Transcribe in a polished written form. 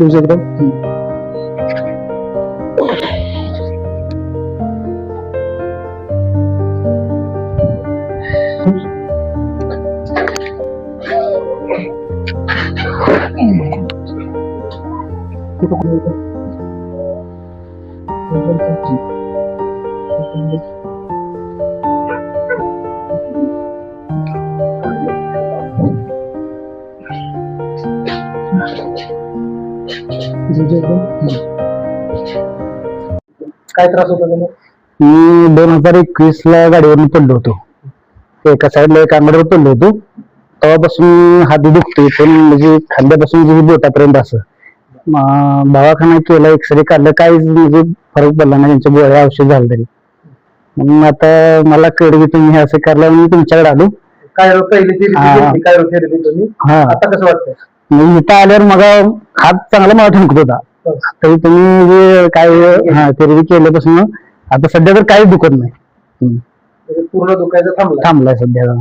तुझं एकदम काय त्रास होता त्याला? मी 2021 ला गाडीवरून पडलो होतो. एका साईडला एका अंगावर पडलो होतो. तेव्हापासून हात दुखतोय पण म्हणजे खांद्यापासून बोटापर्यंत असं. दवाखाना केला, एक्सरे काढलं, काहीच म्हणजे फरक पडला नाही. त्यांच्या गोळ्या औषध झालं तरी. मग आता मला कळलं की तुम्ही असं करला, मी तुमच्याकडे आलो. काय पहिली तुम्ही आता कसं वाटतं? मी इथं आल्यावर मग हात चांगला मला ठणकत होता. तरी तुम्ही जे काय तेरवी केल्यापासून आता सध्या तर काहीच दुखत नाही. पूर्ण दुखायचं थांबलाय सध्या.